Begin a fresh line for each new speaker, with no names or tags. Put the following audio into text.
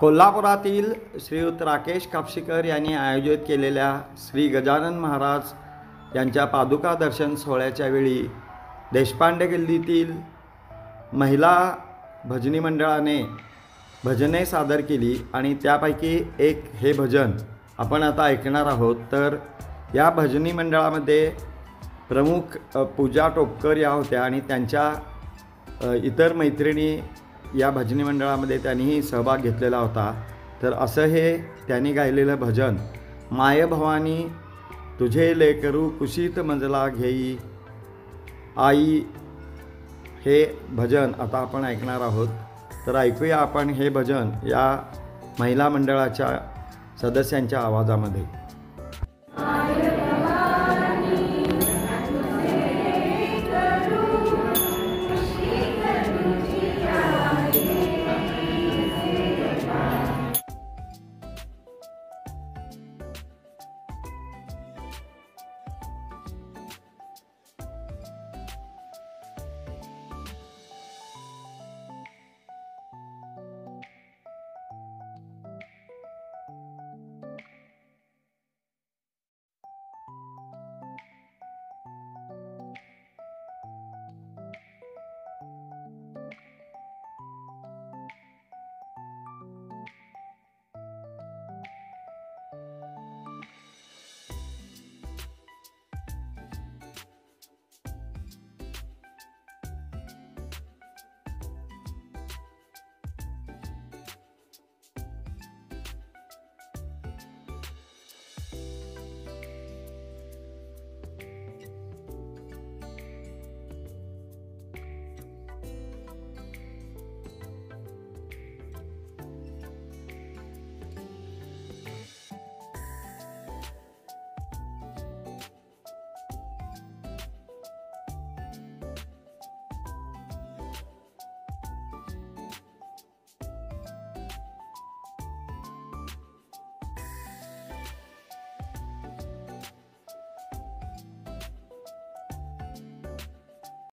कोल्हापुरातील श्रीयुत राकेश कापशीकर यांनी आयोजित केलेल्या श्री गजानन महाराज यांच्या पादुका दर्शन सोहळ्याच्या वेळी देशपांडे गल्लीतील महिला भजनी मंडळाने भजने सादर केली आणि त्यापैकी एक हे भजन आपण आता ऐकणार आहोत। तर या भजनी मंडळामध्ये प्रमुख पूजा टोपकर या होत्या आणि त्यांच्या इतर मैत्रिणी या भजनी मंडळामध्ये त्यांनीही सहभाग घेतलेला होता। तर असं हे त्यांनी गायलेलं भजन, माय भवानी तुझे लेकरू कुशीत मजला घेई आई, हे भजन आता आपण ऐकणार आहोत। तर ऐकूया आपण हे भजन या महिला मंडळाच्या सदस्यांच्या आवाजामध्ये।